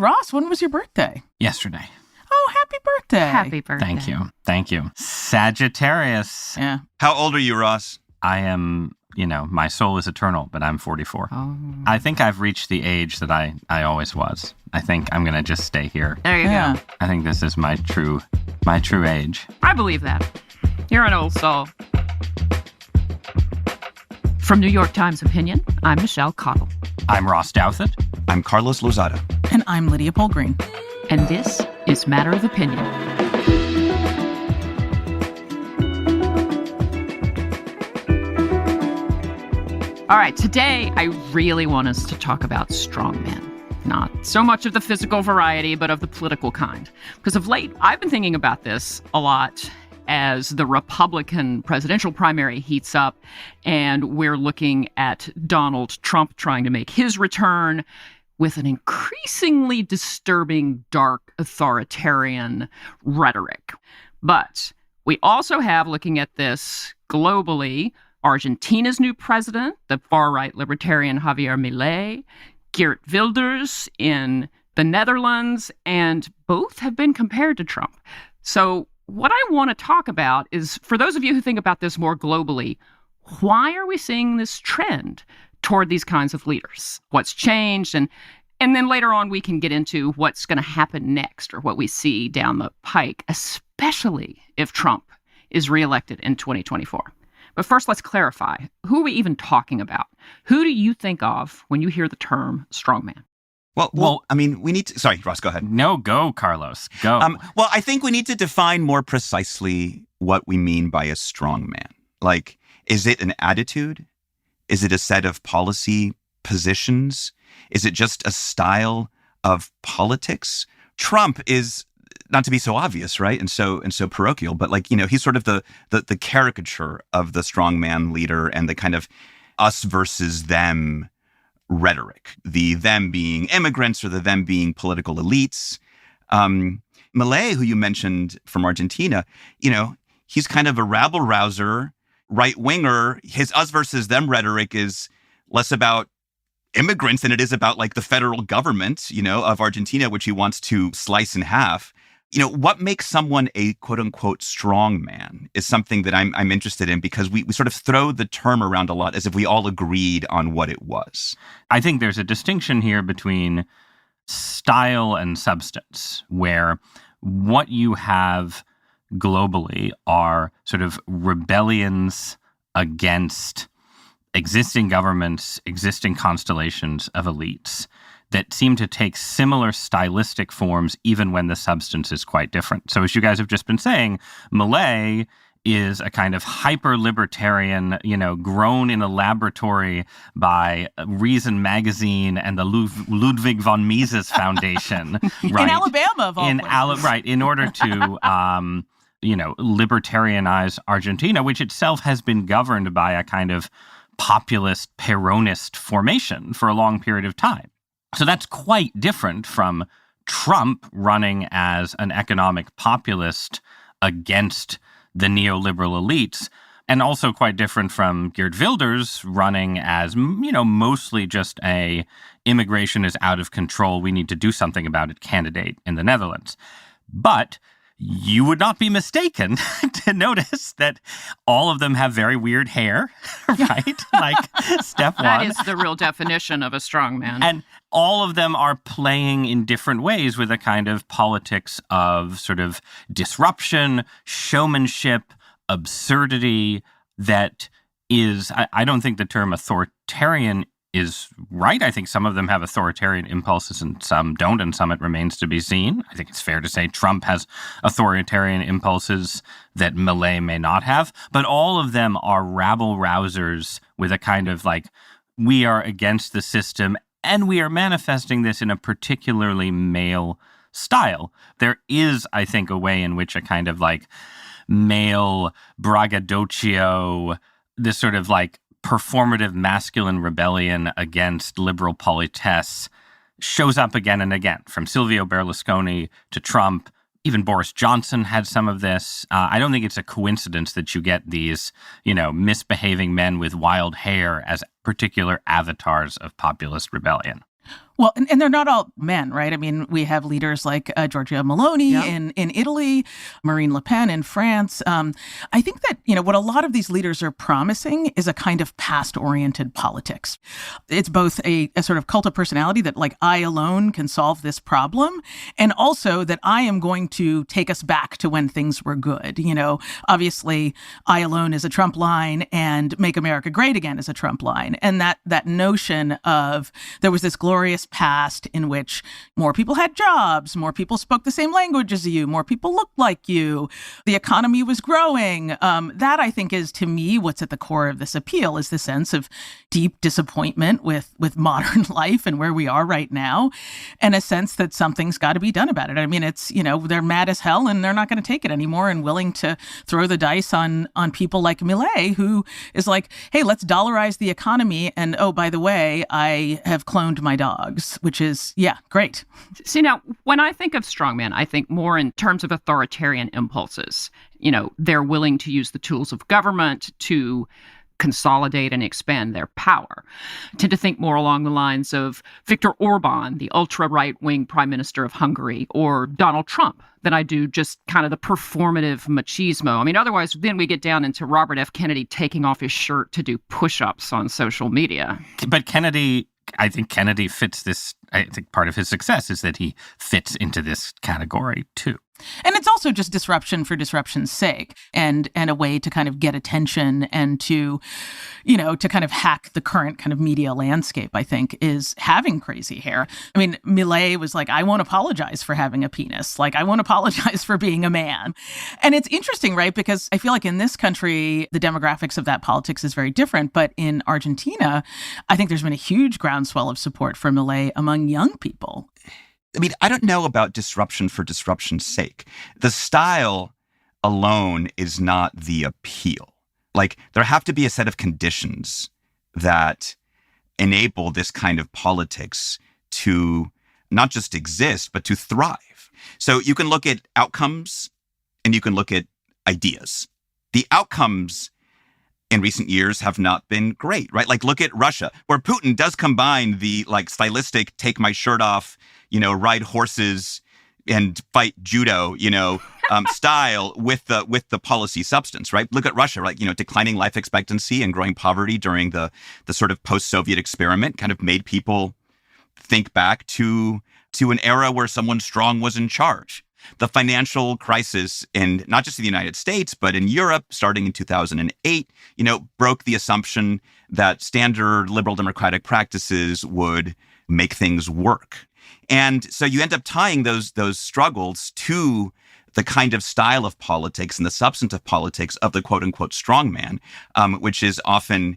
Ross, when was your birthday? Yesterday. Oh, happy birthday. Happy birthday. Thank you. Thank you. Sagittarius. Yeah. How old are you, Ross? I am, my soul is eternal, but I'm 44. Oh. I think I've reached the age that I always was. I think I'm going to just stay here. There you go. I think this is my true age. I believe that. You're an old soul. From New York Times Opinion, I'm Michelle Cottle. I'm Ross Douthat. I'm Carlos Lozada. And I'm Lydia Polgreen. And this is Matter of Opinion. All right, today I really want us to talk about strongmen. Not so much of the physical variety, but of the political kind. Because of late, I've been thinking about this a lot as the Republican presidential primary heats up, and we're looking at Donald Trump trying to make his return with an increasingly disturbing, dark, authoritarian rhetoric. But we also have, looking at this globally, Argentina's new president, the far-right libertarian Javier Milei, Geert Wilders in the Netherlands, and both have been compared to Trump. So what I want to talk about is, for those of you who think about this more globally, why are we seeing this trend toward these kinds of leaders? What's changed? And then later on, we can get into what's going to happen next, or what we see down the pike, especially if Trump is reelected in 2024. But first, let's clarify. Who are we even talking about? Who do you think of when you hear the term strongman? Well, I mean, we need to... Sorry, Ross, go ahead. No, go, Carlos. Go. Well, I think we need to define more precisely what we mean by a strongman. Like, is it an attitude? Is it a set of policy positions? Is it just a style of politics? Trump is, not to be so obvious, right? And so parochial, but he's sort of the caricature of the strongman leader and the kind of us versus them rhetoric, the them being immigrants or the them being political elites. Milei, who you mentioned from Argentina, he's kind of a rabble-rouser, right-winger. His us versus them rhetoric is less about immigrants than it is about the federal government, of Argentina, which he wants to slice in half. What makes someone a quote-unquote strong man is something that I'm interested in, because we sort of throw the term around a lot as if we all agreed on what it was. I think there's a distinction here between style and substance, where what you have globally are sort of rebellions against existing governments, existing constellations of elites that seem to take similar stylistic forms even when the substance is quite different. So as you guys have just been saying, Milei is a kind of hyper-libertarian, grown in a laboratory by Reason Magazine and the Ludwig von Mises Foundation. Right? In Alabama, of all places. Right, in order to, libertarianize Argentina, which itself has been governed by a kind of populist, Peronist formation for a long period of time. So that's quite different from Trump running as an economic populist against the neoliberal elites, and also quite different from Geert Wilders running as, mostly just a immigration is out of control, we need to do something about it candidate in the Netherlands. But you would not be mistaken to notice that all of them have very weird hair, right? Step one. That is the real definition of a strongman. And all of them are playing in different ways with a kind of politics of sort of disruption, showmanship, absurdity that is, I don't think the term authoritarian is right. I think some of them have authoritarian impulses and some don't, and some it remains to be seen. I think it's fair to say Trump has authoritarian impulses that Milei may not have, but all of them are rabble-rousers with a kind of we are against the system, and we are manifesting this in a particularly male style. There is, I think, a way in which a kind of male braggadocio, this sort of performative masculine rebellion against liberal politesse shows up again and again, from Silvio Berlusconi to Trump. Even Boris Johnson had some of this. I don't think it's a coincidence that you get these, misbehaving men with wild hair as particular avatars of populist rebellion. Well, and they're not all men, right? I mean, we have leaders like Giorgia Meloni in Italy, Marine Le Pen in France. I think that, what a lot of these leaders are promising is a kind of past-oriented politics. It's both a sort of cult of personality that, like, I alone can solve this problem, and also that I am going to take us back to when things were good. Obviously, I alone is a Trump line, and Make America Great Again is a Trump line. And that notion of there was this glorious past in which more people had jobs, more people spoke the same language as you, more people looked like you, the economy was growing. That, I think, is, to me, what's at the core of this appeal, is the sense of deep disappointment with modern life and where we are right now, and a sense that something's got to be done about it. I mean, it's, they're mad as hell and they're not going to take it anymore, and willing to throw the dice on people like Milei, who is like, hey, let's dollarize the economy. And, oh, by the way, I have cloned my dogs, which is, great. See, now, when I think of strongman, I think more in terms of authoritarian impulses. They're willing to use the tools of government to consolidate and expand their power. I tend to think more along the lines of Viktor Orban, the ultra-right-wing prime minister of Hungary, or Donald Trump, than I do just kind of the performative machismo. I mean, otherwise, then we get down into Robert F. Kennedy taking off his shirt to do push-ups on social media. But I think Kennedy fits this. I think part of his success is that he fits into this category, too. And it's also just disruption for disruption's sake, and a way to kind of get attention and to kind of hack the current kind of media landscape, I think, is having crazy hair. I mean, Milei was like, I won't apologize for having a penis. Like, I won't apologize for being a man. And it's interesting, right? Because I feel like in this country, the demographics of that politics is very different. But in Argentina, I think there's been a huge groundswell of support for Milei among young people. I mean, I don't know about disruption for disruption's sake. The style alone is not the appeal. Like, there have to be a set of conditions that enable this kind of politics to not just exist, but to thrive. So you can look at outcomes and you can look at ideas. The outcomes in recent years have not been great, right? Like, look at Russia, where Putin does combine the stylistic, take my shirt off, ride horses and fight judo, style with the policy substance, right? Look at Russia, right? Declining life expectancy and growing poverty during the sort of post-Soviet experiment kind of made people think back to an era where someone strong was in charge. The financial crisis in not just the United States, but in Europe, starting in 2008, broke the assumption that standard liberal democratic practices would make things work. And so you end up tying those struggles to the kind of style of politics and the substantive politics of the quote unquote strongman, which is often,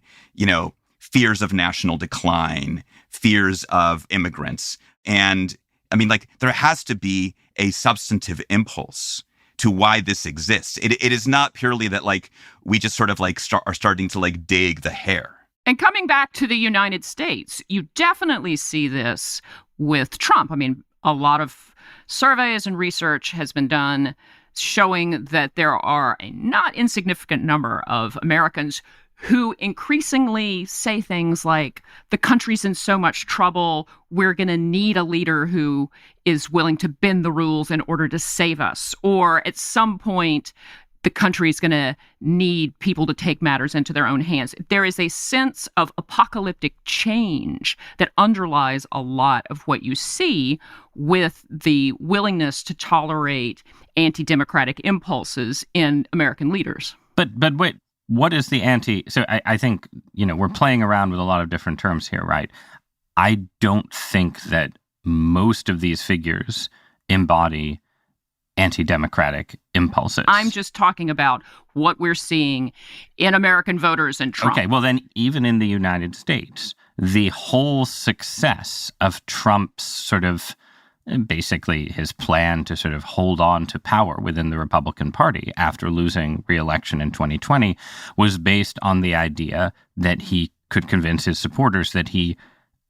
fears of national decline, fears of immigrants. And I mean, there has to be a substantive impulse to why this exists. It is not purely that we just sort of are starting to dig the hair. And coming back to the United States, you definitely see this with Trump. I mean, a lot of surveys and research has been done showing that there are a not insignificant number of Americans who increasingly say things like, the country's in so much trouble, we're going to need a leader who is willing to bend the rules in order to save us. Or at some point, the country's going to need people to take matters into their own hands. There is a sense of apocalyptic change that underlies a lot of what you see with the willingness to tolerate anti-democratic impulses in American leaders. But wait, what is the anti? So I think, we're playing around with a lot of different terms here, right? I don't think that most of these figures embody anti-democratic impulses. I'm just talking about what we're seeing in American voters and Trump. Okay, well then, even in the United States, the whole success of Trump's sort of basically his plan to sort of hold on to power within the Republican Party after losing re-election in 2020 was based on the idea that he could convince his supporters that he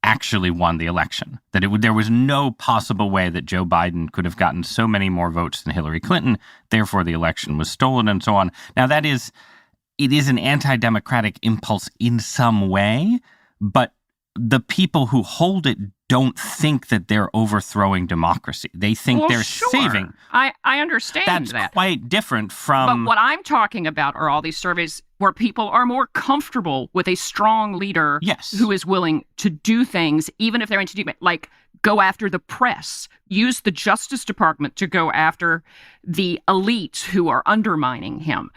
actually won the election, that there was no possible way that Joe Biden could have gotten so many more votes than Hillary Clinton, therefore the election was stolen and so on. Now it is an anti-democratic impulse in some way, but the people who hold it don't think that they're overthrowing democracy. They think they're saving. I understand That's that. quite different from... But what I'm talking about are all these surveys where people are more comfortable with a strong leader who is willing to do things, even if they're anti-democratic, like go after the press, use the Justice Department to go after the elites who are undermining him,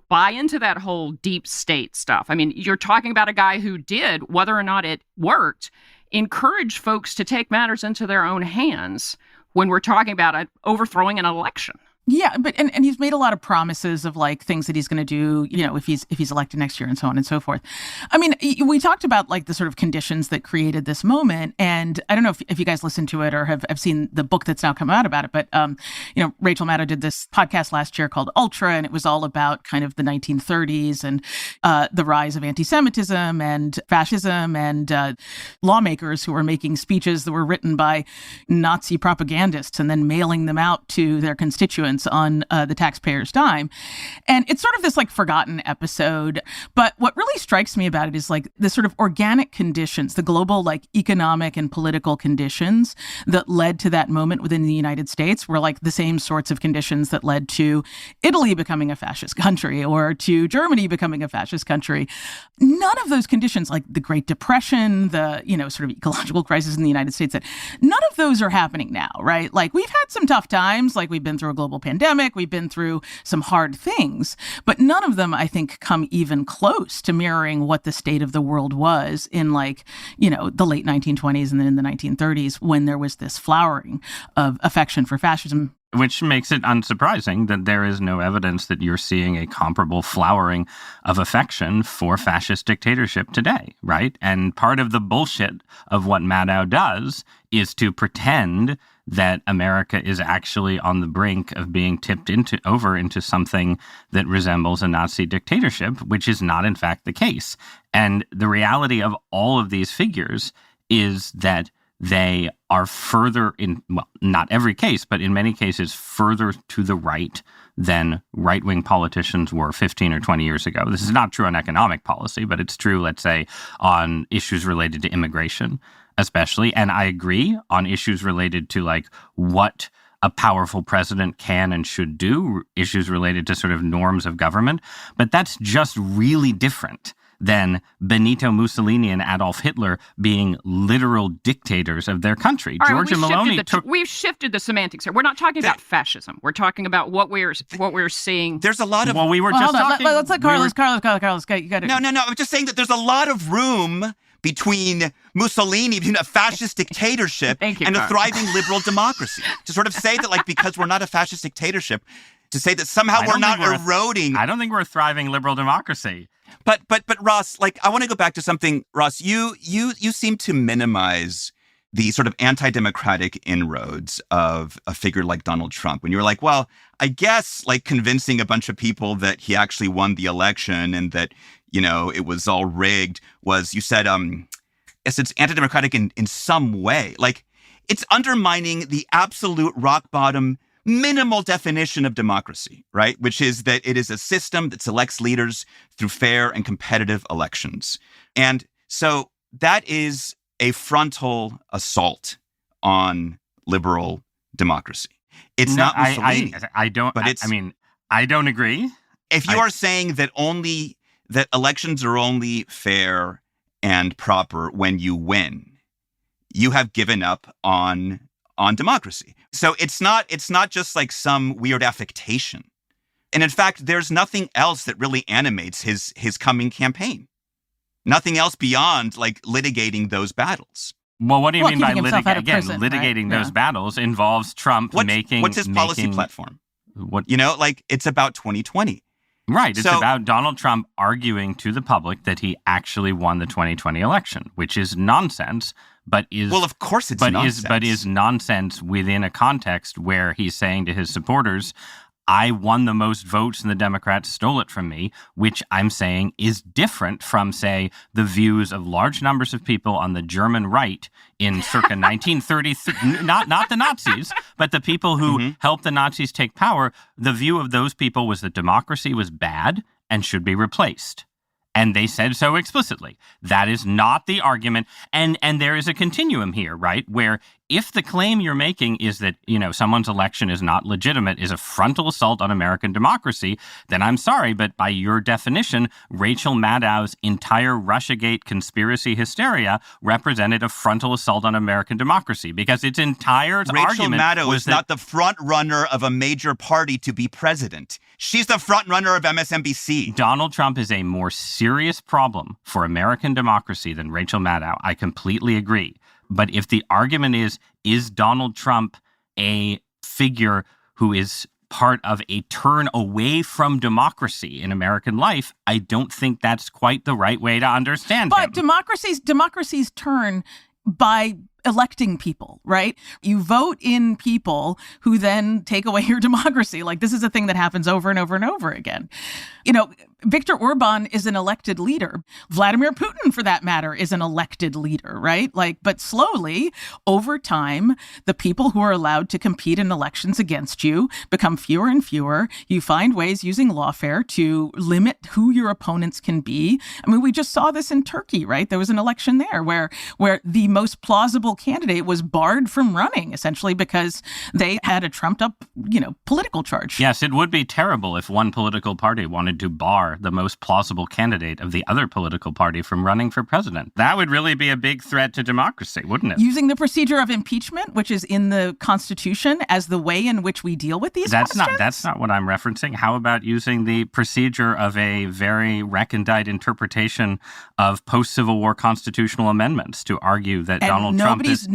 buy into that whole deep state stuff. I mean, you're talking about a guy who did, whether or not it worked, encourage folks to take matters into their own hands when we're talking about overthrowing an election. Yeah, but and he's made a lot of promises of like things that he's going to do, if he's elected next year and so on and so forth. I mean, we talked about like the sort of conditions that created this moment, and I don't know if you guys listened to it or have seen the book that's now come out about it, but Rachel Maddow did this podcast last year called Ultra, and it was all about kind of the 1930s and the rise of anti-Semitism and fascism and lawmakers who were making speeches that were written by Nazi propagandists and then mailing them out to their constituents on the taxpayers' dime. And it's sort of this like forgotten episode. But what really strikes me about it is like the sort of organic conditions, the global like economic and political conditions that led to that moment within the United States were like the same sorts of conditions that led to Italy becoming a fascist country or to Germany becoming a fascist country. None of those conditions, like the Great Depression, the, sort of ecological crisis in the United States, that none of those are happening now, right? Like we've had some tough times, like we've been through a global pandemic, we've been through some hard things, but none of them, I think, come even close to mirroring what the state of the world was in like, the late 1920s and then in the 1930s when there was this flowering of affection for fascism. Which makes it unsurprising that there is no evidence that you're seeing a comparable flowering of affection for fascist dictatorship today, right? And part of the bullshit of what Maddow does is to pretend that America is actually on the brink of being tipped over into something that resembles a Nazi dictatorship, which is not in fact the case. And the reality of all of these figures is that they are further not every case, but in many cases, further to the right than right-wing politicians were 15 or 20 years ago. This is not true on economic policy, but it's true, let's say, on issues related to immigration, especially. And I agree on issues related to like what a powerful president can and should do, issues related to sort of norms of government. But that's just really different than Benito Mussolini and Adolf Hitler being literal dictators of their country. Giorgia Meloni we've shifted the semantics here. We're not talking about fascism. We're talking about what we're seeing. There's a lot of... Well, we were just talking... Let's let Carlos, you got it. No. I'm just saying that there's a lot of room between Mussolini, between a fascist dictatorship and a thriving liberal democracy. To sort of say that, like, because we're not a fascist dictatorship, to say that somehow we're not eroding... I don't think we're a thriving liberal democracy. But Ross, like, I want to go back to something, Ross, you seem to minimize the sort of anti-democratic inroads of a figure like Donald Trump. When you were like, well, I guess like convincing a bunch of people that he actually won the election and that, it was all rigged was, you said, it's anti-democratic in some way. Like, it's undermining the absolute rock bottom minimal definition of democracy, right? Which is that it is a system that selects leaders through fair and competitive elections. And so that is a frontal assault on liberal democracy. It's not Mussolini. I don't agree. If you are saying that that elections are only fair and proper when you win, you have given up on democracy. So it's not just like some weird affectation. And in fact, there's nothing else that really animates his coming campaign. Nothing else beyond like litigating those battles. Well, what do you mean by prison, litigating right? those battles involves Trump what's his policy platform? It's about 2020. Right. It's about Donald Trump arguing to the public that he actually won the 2020 election, which is nonsense. But of course it's nonsense. But is nonsense within a context where he's saying to his supporters, I won the most votes and the Democrats stole it from me, which I'm saying is different from, say, the views of large numbers of people on the German right in circa 1933, not the Nazis, but the people who helped the Nazis take power. The view of those people was that democracy was bad and should be replaced. And they said so explicitly. That is not the argument. And there is a continuum here, right? Where if the claim you're making is that, someone's election is not legitimate, is a frontal assault on American democracy, then I'm sorry, but by your definition, Rachel Maddow's entire Russiagate conspiracy hysteria represented a frontal assault on American democracy, because its entire Rachel argument Maddow was is not the front runner of a major party to be president. She's the front runner of MSNBC. Donald Trump is a more serious problem for American democracy than Rachel Maddow. I completely agree. But if the argument is Donald Trump a figure who is part of a turn away from democracy in American life, I don't think that's quite the right way to understand him. But democracies turn by electing people, right? You vote in people who then take away your democracy. Like, this is a thing that happens over and over and over again. Viktor Orban is an elected leader. Vladimir Putin, for that matter, is an elected leader, right? But slowly, over time, the people who are allowed to compete in elections against you become fewer and fewer. You find ways using lawfare to limit who your opponents can be. I mean, we just saw this in Turkey, right? There was an election there where the most plausible candidate was barred from running, essentially because they had a trumped up, political charge. Yes, it would be terrible if one political party wanted to bar the most plausible candidate of the other political party from running for president. That would really be a big threat to democracy, wouldn't it? Using the procedure of impeachment, which is in the Constitution, as the way in which we deal with these questions? That's not what I'm referencing. How about using the procedure of a very recondite interpretation of post-Civil War constitutional amendments to argue that Donald Trump is...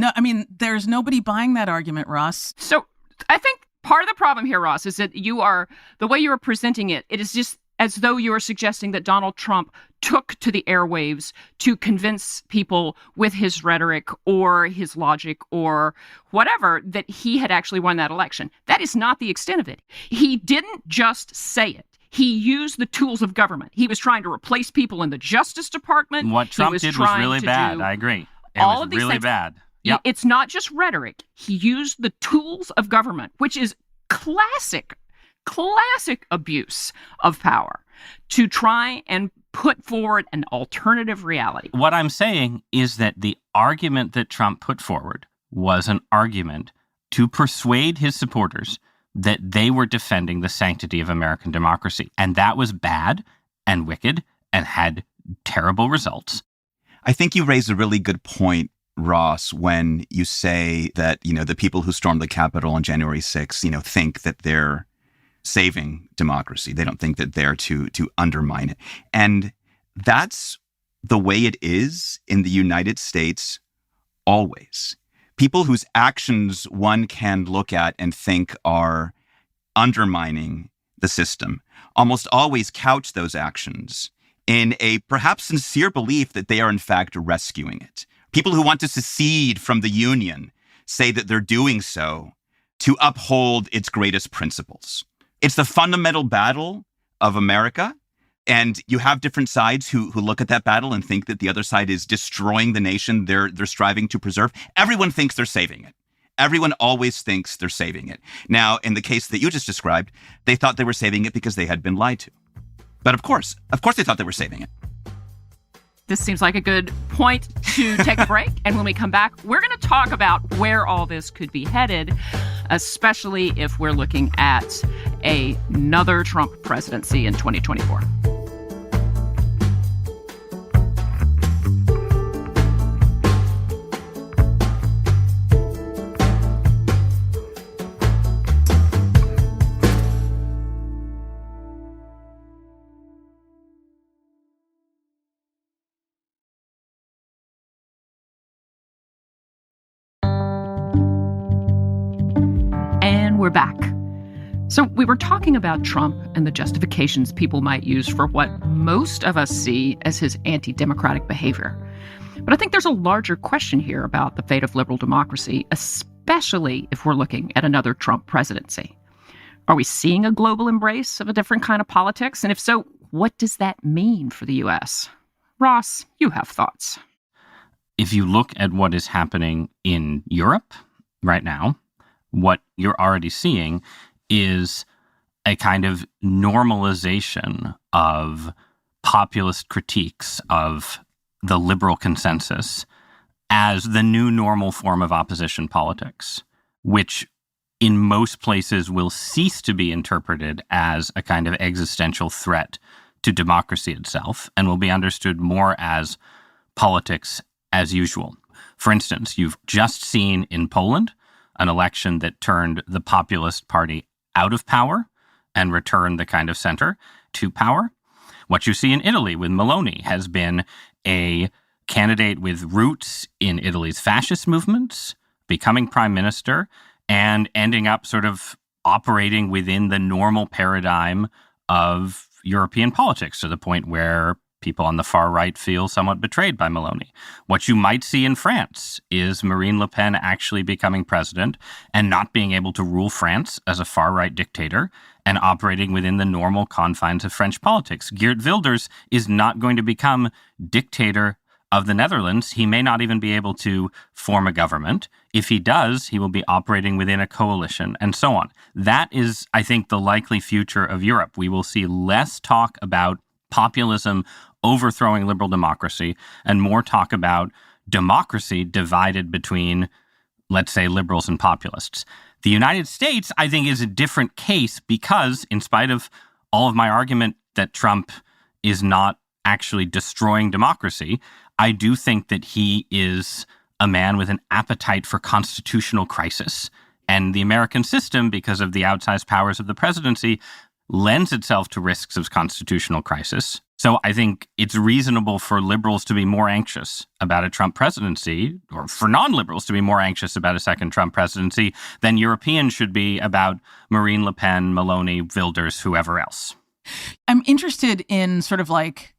there's nobody buying that argument, Ross. So I think part of the problem here, Ross, is that the way you are presenting it is just as though you are suggesting that Donald Trump took to the airwaves to convince people with his rhetoric or his logic or whatever that he had actually won that election. That is not the extent of it. He didn't just say it. He used the tools of government. He was trying to replace people in the Justice Department. What Trump did was really bad. I agree. It was really bad. Yep. It's not just rhetoric. He used the tools of government, which is classic abuse of power, to try and put forward an alternative reality. What I'm saying is that the argument that Trump put forward was an argument to persuade his supporters that they were defending the sanctity of American democracy. And that was bad and wicked and had terrible results. I think you raise a really good point, Ross, when you say that, the people who stormed the Capitol on January 6th, think that they're saving democracy. They don't think that they're to undermine it. And that's the way it is in the United States always. People whose actions one can look at and think are undermining the system almost always couch those actions in a perhaps sincere belief that they are in fact rescuing it. People who want to secede from the Union say that they're doing so to uphold its greatest principles. It's the fundamental battle of America, and you have different sides who look at that battle and think that the other side is destroying the nation they're striving to preserve. Everyone thinks they're saving it. Everyone always thinks they're saving it. Now, in the case that you just described, they thought they were saving it because they had been lied to. But of course they thought they were saving it. This seems like a good point to take a break. And when we come back, we're going to talk about where all this could be headed, especially if we're looking at another Trump presidency in 2024. We're back. So we were talking about Trump and the justifications people might use for what most of us see as his anti-democratic behavior. But I think there's a larger question here about the fate of liberal democracy, especially if we're looking at another Trump presidency. Are we seeing a global embrace of a different kind of politics? And if so, what does that mean for the U.S.? Ross, you have thoughts. If you look at what is happening in Europe right now, what you're already seeing is a kind of normalization of populist critiques of the liberal consensus as the new normal form of opposition politics, which in most places will cease to be interpreted as a kind of existential threat to democracy itself and will be understood more as politics as usual. For instance, you've just seen in Poland an election that turned the populist party out of power and returned the kind of center to power. What you see in Italy with Milei has been a candidate with roots in Italy's fascist movements, becoming prime minister, and ending up sort of operating within the normal paradigm of European politics to the point where people on the far right feel somewhat betrayed by Milei. What you might see in France is Marine Le Pen actually becoming president and not being able to rule France as a far-right dictator and operating within the normal confines of French politics. Geert Wilders is not going to become dictator of the Netherlands. He may not even be able to form a government. If he does, he will be operating within a coalition and so on. That is, I think, the likely future of Europe. We will see less talk about populism overthrowing liberal democracy and more talk about democracy divided between, let's say, liberals and populists. The United States, I think, is a different case because, in spite of all of my argument that Trump is not actually destroying democracy, I do think that he is a man with an appetite for constitutional crisis. And the American system, because of the outsized powers of the presidency, lends itself to risks of constitutional crisis. So I think it's reasonable for liberals to be more anxious about a Trump presidency, or for non-liberals to be more anxious about a second Trump presidency than Europeans should be about Marine Le Pen, Milei, Wilders, whoever else. I'm interested in sort of like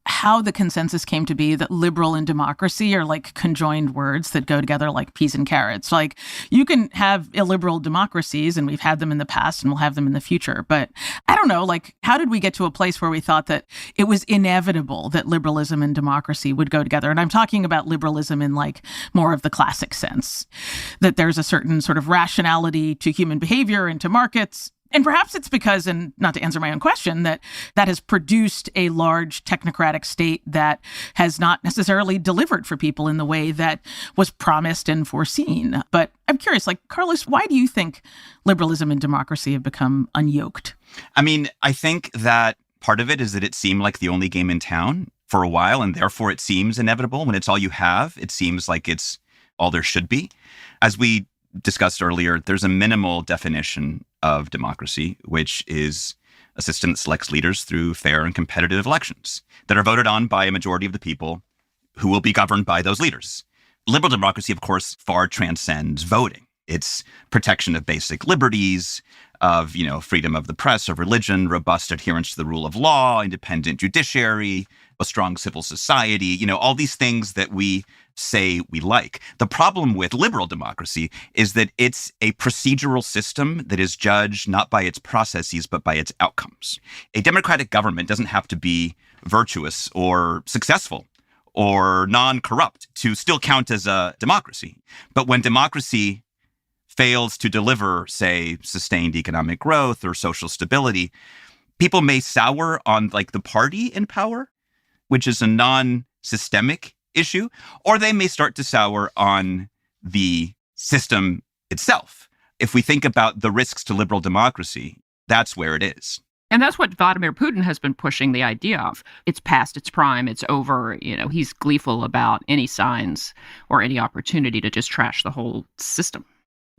how the consensus came to be that liberal and democracy are like conjoined words that go together like peas and carrots. Like you can have illiberal democracies, and we've had them in the past and we'll have them in the future. But I don't know, like how did we get to a place where we thought that it was inevitable that liberalism and democracy would go together? And I'm talking about liberalism in like more of the classic sense, that there's a certain sort of rationality to human behavior and to markets. And perhaps it's because, and not to answer my own question, that has produced a large technocratic state that has not necessarily delivered for people in the way that was promised and foreseen. But I'm curious, like, Carlos, why do you think liberalism and democracy have become unyoked? I mean, I think that part of it is that it seemed like the only game in town for a while, and therefore it seems inevitable. When it's all you have, it seems like it's all there should be. As we discussed earlier, there's a minimal definition of democracy, which is a system that selects leaders through fair and competitive elections that are voted on by a majority of the people who will be governed by those leaders. Liberal democracy, of course, far transcends voting. It's protection of basic liberties, of, freedom of the press, of religion, robust adherence to the rule of law, independent judiciary, a strong civil society, all these things that we say we like. The problem with liberal democracy is that it's a procedural system that is judged not by its processes, but by its outcomes. A democratic government doesn't have to be virtuous or successful or non-corrupt to still count as a democracy. But when democracy fails to deliver, say, sustained economic growth or social stability, people may sour on like the party in power, which is a non-systemic issue, or they may start to sour on the system itself. If we think about the risks to liberal democracy, that's where it is. And that's what Vladimir Putin has been pushing the idea of. It's past its prime. It's over. He's gleeful about any signs or any opportunity to just trash the whole system.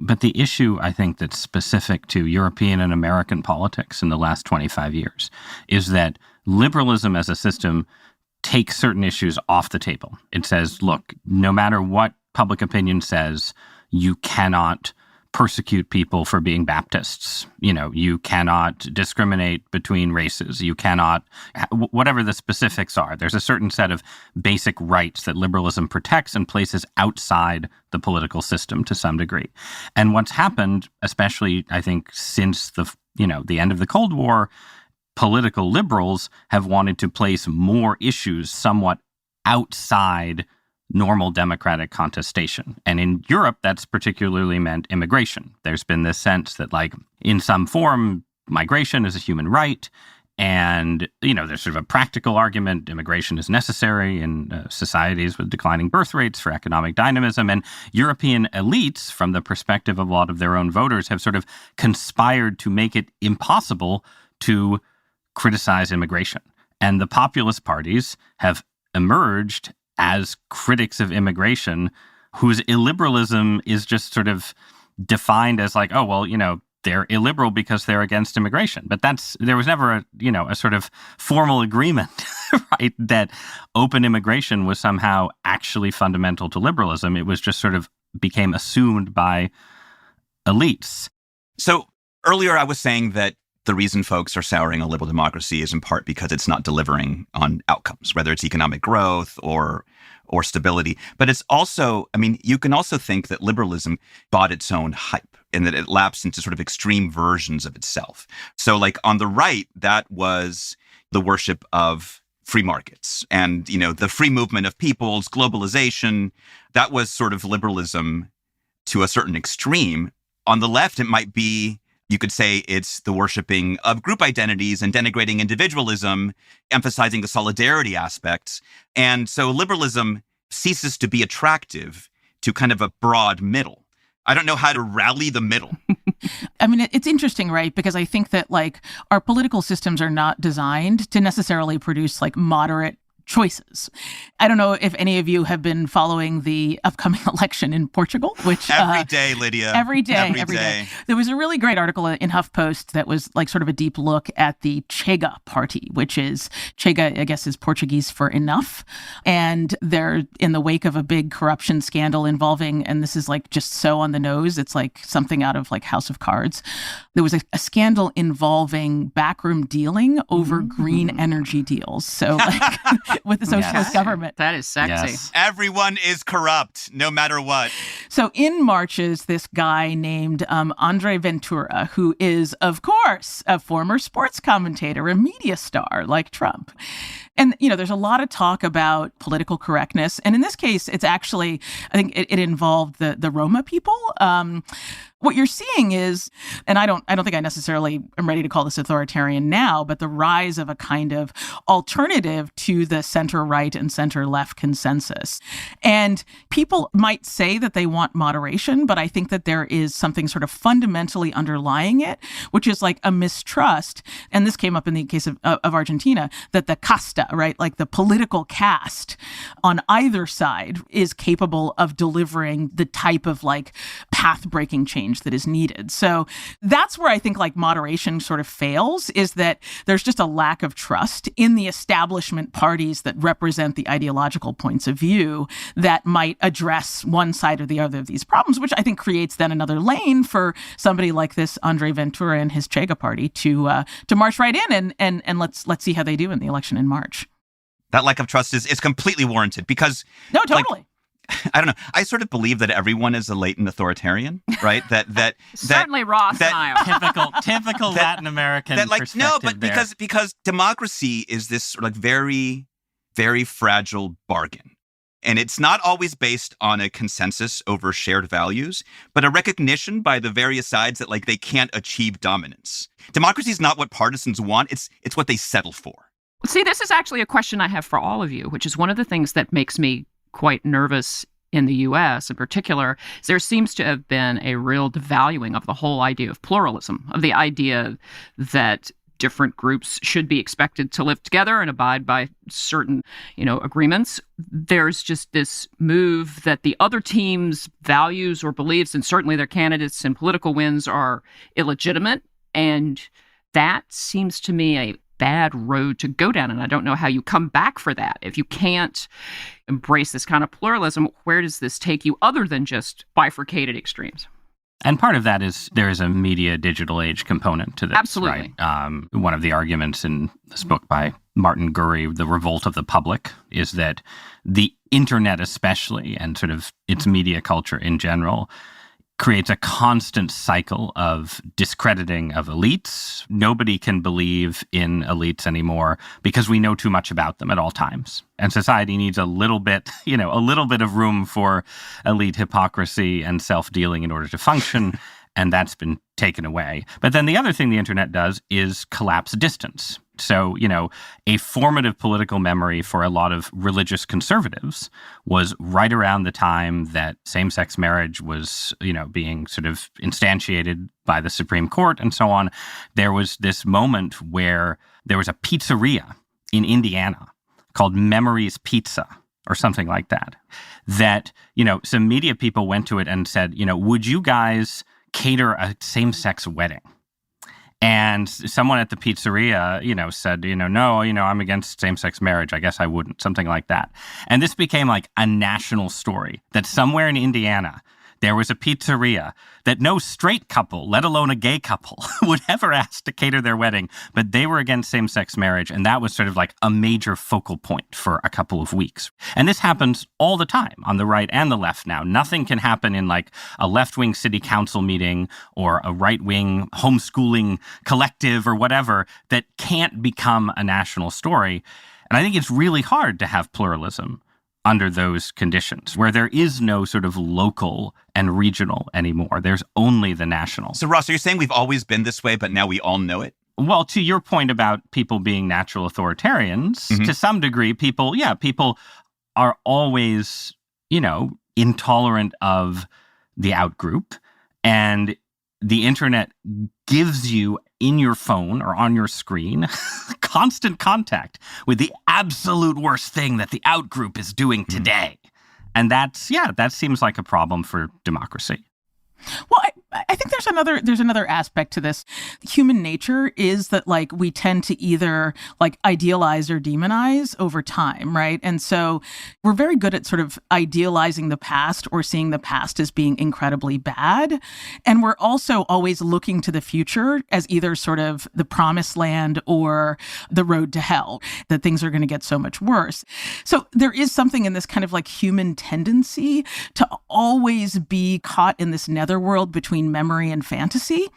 But the issue, I think, that's specific to European and American politics in the last 25 years is that liberalism as a system takes certain issues off the table. It says, look, no matter what public opinion says, you cannot persecute people for being Baptists. You cannot discriminate between races. You cannot, whatever the specifics are, there's a certain set of basic rights that liberalism protects and places outside the political system to some degree. And what's happened, especially, I think, since the end of the Cold War, political liberals have wanted to place more issues somewhat outside normal democratic contestation. And in Europe, that's particularly meant immigration. There's been this sense that, like, in some form, migration is a human right, And, there's sort of a practical argument. Immigration is necessary in societies with declining birth rates for economic dynamism. And European elites, from the perspective of a lot of their own voters, have sort of conspired to make it impossible to criticize immigration. And the populist parties have emerged as critics of immigration whose illiberalism is just sort of defined as like, they're illiberal because they're against immigration. But there was never a sort of formal agreement, right, that open immigration was somehow actually fundamental to liberalism. It was just sort of became assumed by elites. So earlier I was saying that the reason folks are souring on liberal democracy is in part because it's not delivering on outcomes, whether it's economic growth or stability. But it's also, you can also think that liberalism bought its own hype and that it lapsed into sort of extreme versions of itself. So like on the right, that was the worship of free markets and, the free movement of peoples, globalization. That was sort of liberalism to a certain extreme. On the left, it might be, you could say it's the worshiping of group identities and denigrating individualism, emphasizing the solidarity aspects. And so liberalism ceases to be attractive to kind of a broad middle. I don't know how to rally the middle. It's interesting, right? Because I think that our political systems are not designed to necessarily produce moderate choices. I don't know if any of you have been following the upcoming election in Portugal, which every day, Lydia. Every day. There was a really great article in HuffPost that was sort of a deep look at the Chega party, which is Chega, I guess, is Portuguese for enough. And they're in the wake of a big corruption scandal involving, and this is just so on the nose, it's something out of House of Cards. There was a scandal involving backroom dealing over green energy deals. So with the socialist government. That is sexy. Yes. Everyone is corrupt, no matter what. So in marches this guy named Andre Ventura, who is, of course, a former sports commentator, a media star like Trump. And, there's a lot of talk about political correctness. And in this case, it's actually, I think it involved the Roma people. What you're seeing is, and I don't think I necessarily am ready to call this authoritarian now, but the rise of a kind of alternative to the center-right and center-left consensus. And people might say that they want moderation, but I think that there is something sort of fundamentally underlying it, which is a mistrust. And this came up in the case of Argentina, that the casta, right, the political caste on either side is capable of delivering the type of path-breaking change that is needed. So that's where I think moderation sort of fails, is that there's just a lack of trust in the establishment parties that represent the ideological points of view that might address one side or the other of these problems, which I think creates then another lane for somebody like this Andre Ventura and his Chega party to march right in and let's see how they do in the election in March. That lack of trust is completely warranted because no, totally. I don't know. I sort of believe that everyone is a latent authoritarian, right? That certainly Ross and I are. typical Latin American perspective. No, but because democracy is this sort of very, very fragile bargain. And it's not always based on a consensus over shared values, but a recognition by the various sides that they can't achieve dominance. Democracy is not what partisans want. It's what they settle for. See, this is actually a question I have for all of you, which is one of the things that makes me quite nervous in the U.S. in particular. Is there seems to have been a real devaluing of the whole idea of pluralism, of the idea that different groups should be expected to live together and abide by certain, agreements. There's just this move that the other team's values or beliefs, and certainly their candidates and political wins, are illegitimate. And that seems to me a bad road to go down. And I don't know how you come back for that. If you can't embrace this kind of pluralism, where does this take you other than just bifurcated extremes? And part of that is there is a media digital age component to this. Absolutely. Right? One of the arguments in this book by Martin Gurri, The Revolt of the Public, is that the internet especially, and sort of its media culture in general, creates a constant cycle of discrediting of elites. Nobody can believe in elites anymore because we know too much about them at all times. And society needs a little bit of room for elite hypocrisy and self-dealing in order to function. And that's been taken away. But then the other thing the internet does is collapse distance. So, a formative political memory for a lot of religious conservatives was right around the time that same-sex marriage was, being sort of instantiated by the Supreme Court and so on. There was this moment where there was a pizzeria in Indiana called Memories Pizza or something like that, some media people went to it and said, would you guys cater a same-sex wedding? And someone at the pizzeria, said, no, I'm against same-sex marriage. I guess I wouldn't, something like that. And this became like a national story that somewhere in Indiana, there was a pizzeria that no straight couple, let alone a gay couple, would ever ask to cater their wedding, but they were against same-sex marriage, and that was sort of like a major focal point for a couple of weeks. And this happens all the time on the right and the left now. Nothing can happen in like a left-wing city council meeting or a right-wing homeschooling collective or whatever that can't become a national story. And I think it's really hard to have pluralism under those conditions, where there is no sort of local and regional anymore. There's only the national. So, Ross, are you saying we've always been this way, but now we all know it? Well, to your point about people being natural authoritarians, to some degree, people are always, intolerant of the outgroup. And the internet gives you in your phone or on your screen constant contact with the absolute worst thing that the outgroup is doing today. And that seems like a problem for democracy. Well, I think there's another aspect to this. Human nature is that like we tend to either like idealize or demonize over time, right? And so we're very good at sort of idealizing the past or seeing the past as being incredibly bad. And we're also always looking to the future as either sort of the promised land or the road to hell, that things are going to get so much worse. So there is something in this kind of like human tendency to always be caught in this netherworld between memory and fantasy.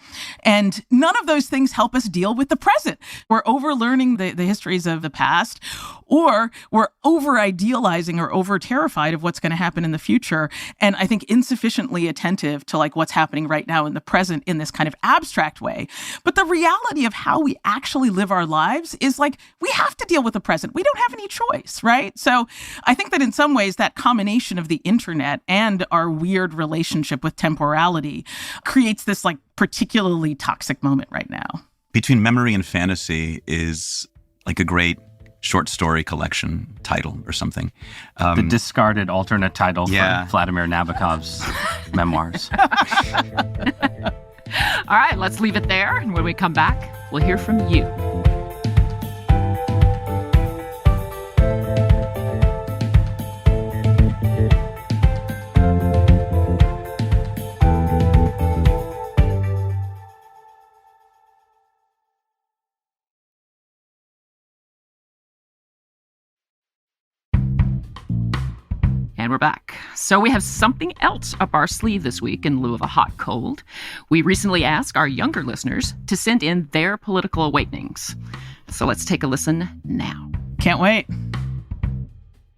And none of those things help us deal with the present. We're overlearning the histories of the past, or we're over-idealizing or over-terrified of what's going to happen in the future. And I think insufficiently attentive to like what's happening right now in the present in this kind of abstract way. But the reality of how we actually live our lives is like, we have to deal with the present. We don't have any choice, right? So I think that in some ways that combination of the internet and our weird relationship with temporality creates this like particularly toxic moment right now. Between Memory and Fantasy is like a great short story collection title or something. The discarded alternate title for Vladimir Nabokov's memoirs. All right, let's leave it there. And when we come back, we'll hear from you. And we're back. So we have something else up our sleeve this week in lieu of a hot cold. We recently asked our younger listeners to send in their political awakenings. So let's take a listen now. Can't wait.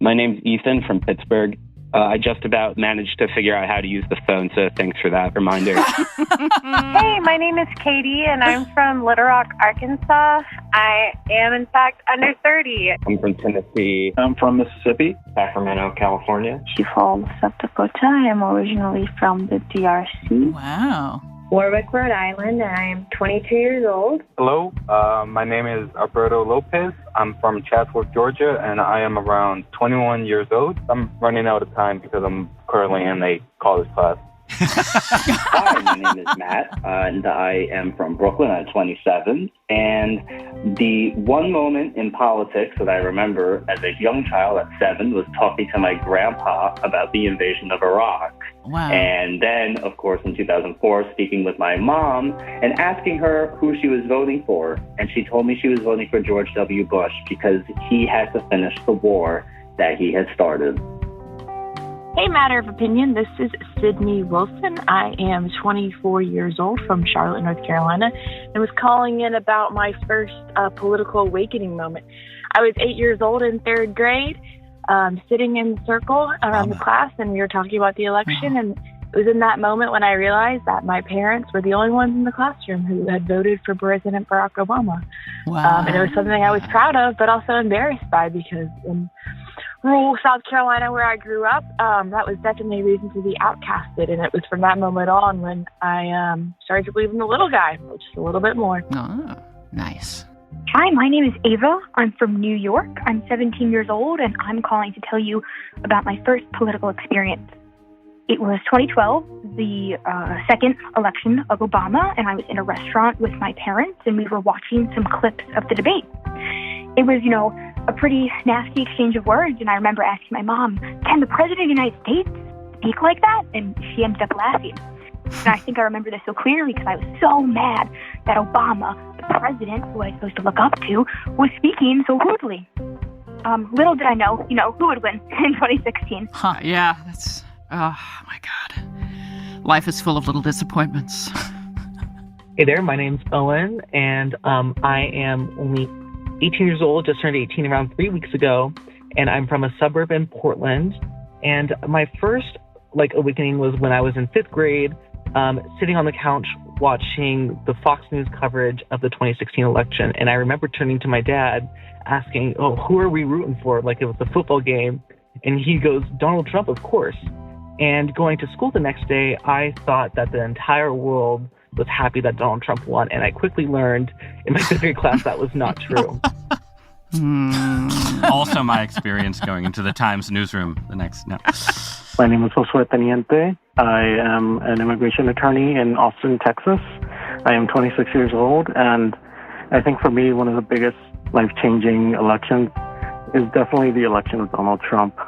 My name's Ethan from Pittsburgh. I just about managed to figure out how to use the phone, so thanks for that reminder. Hey, my name is Katie, and I'm from Little Rock, Arkansas. I am, in fact, under 30. I'm from Tennessee. I'm from Mississippi. Sacramento, California. Sioux Falls, South Dakota. I'm originally from the DRC. Wow. Warwick, Rhode Island, and I'm 22 years old. Hello, my name is Alberto Lopez. I'm from Chatsworth, Georgia, and I am around 21 years old. I'm running out of time because I'm currently in a college class. Hi, my name is Matt, and I am from Brooklyn. I'm 27. And the one moment in politics that I remember as a young child at 7 was talking to my grandpa about the invasion of Iraq. Wow. And then, of course, in 2004, speaking with my mom and asking her who she was voting for. And she told me she was voting for George W. Bush because he had to finish the war that he had started. Hey, Matter of Opinion, this is Sydney Wilson. I am 24 years old from Charlotte, North Carolina, and was calling in about my first political awakening moment. I was 8 years old in third grade, sitting in a circle around the class, and we were talking about the election, and It was in that moment when I realized that my parents were the only ones in the classroom who had voted for President Barack Obama. Wow. And it was something I was proud of, but also embarrassed by, because in rural South Carolina where I grew up, that was definitely a reason to be outcasted. And it was from that moment on when I started to believe in the little guy, just a little bit more. Oh, nice. Hi, my name is Ava. I'm from New York. I'm 17 years old, and I'm calling to tell you about my first political experience. It was 2012, the second election of Obama, and I was in a restaurant with my parents, and we were watching some clips of the debate. It was, a pretty nasty exchange of words, and I remember asking my mom, can the President of the United States speak like that? And she ended up laughing. And I think I remember this so clearly because I was so mad that Obama, the president who I was supposed to look up to, was speaking so rudely. Little did I know, who would win in 2016. Huh, yeah, that's... Oh, my God. Life is full of little disappointments. Hey there, my name's Owen, and I am only 18 years old, just turned 18 around 3 weeks ago, and I'm from a suburb in Portland. And my first, awakening was when I was in 5th grade, sitting on the couch watching the Fox News coverage of the 2016 election. And I remember turning to my dad asking, who are we rooting for? Like it was a football game. And he goes, Donald Trump, of course. And going to school the next day, I thought that the entire world was happy that Donald Trump won. And I quickly learned in my 5th grade class that was not true. Also my experience going into the Times newsroom the next... No. My name is Josué Teniente. I am an immigration attorney in Austin, Texas. I am 26 years old, and I think for me, one of the biggest life-changing elections is definitely the election of Donald Trump.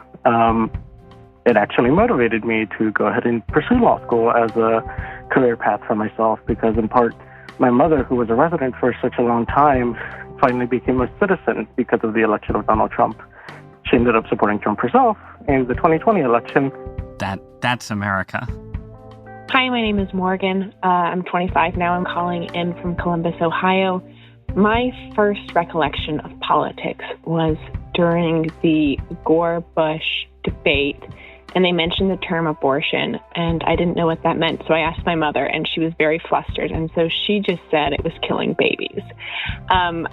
It actually motivated me to go ahead and pursue law school as a career path for myself because, in part, my mother, who was a resident for such a long time, finally became a citizen because of the election of Donald Trump. She ended up supporting Trump herself in the 2020 election. That's America. Hi, my name is Morgan. I'm 25 now. I'm calling in from Columbus, Ohio. My first recollection of politics was during the Gore-Bush debate, and they mentioned the term abortion, and I didn't know what that meant. So I asked my mother, and she was very flustered. And so she just said it was killing babies. And,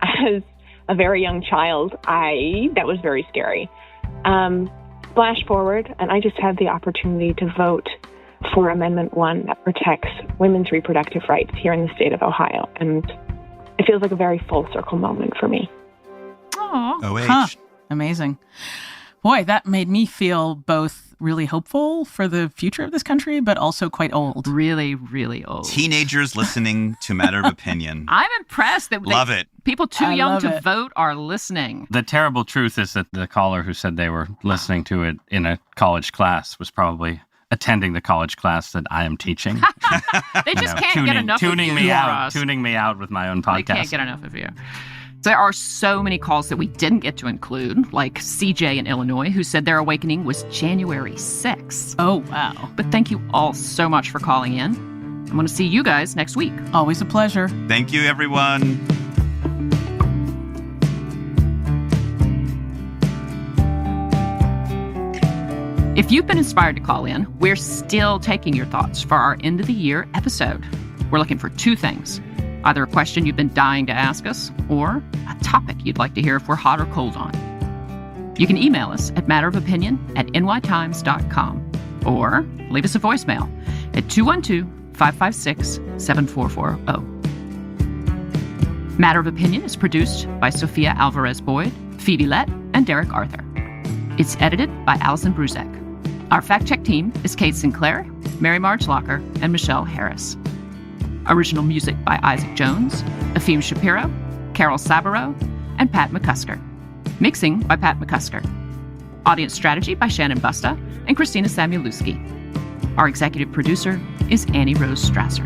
as a very young child, that was very scary. Flash forward, and I just had the opportunity to vote for Amendment 1 that protects women's reproductive rights here in the state of Ohio. And it feels like a very full circle moment for me. Aww. OH. Amazing. Boy, that made me feel both really hopeful for the future of this country, but also quite old. Really, really old. Teenagers listening to Matter of Opinion. I'm impressed that Love it. People too young to it. vote are listening. The terrible truth is that the caller who said they were listening to it in a college class was probably attending the college class that I am teaching. They just can't get enough of you. Tuning me out with my own podcast. They can't get enough of you. There are so many calls that we didn't get to include, like CJ in Illinois, who said their awakening was January 6th. Oh, wow. But thank you all so much for calling in. I'm going to see you guys next week. Always a pleasure. Thank you, everyone. If you've been inspired to call in, we're still taking your thoughts for our end of the year episode. We're looking for two things. Either a question you've been dying to ask us, or a topic you'd like to hear if we're hot or cold on. You can email us at matterofopinion@nytimes.com or leave us a voicemail at 212-556-7440. Matter of Opinion is produced by Sophia Alvarez-Boyd, Phoebe Lett, and Derek Arthur. It's edited by Allison Bruzek. Our fact-check team is Kate Sinclair, Mary Marge Locker, and Michelle Harris. Original music by Isaac Jones, Efim Shapiro, Carol Sabaro, and Pat McCusker. Mixing by Pat McCusker. Audience strategy by Shannon Busta and Christina Samuelewski. Our executive producer is Annie Rose Strasser.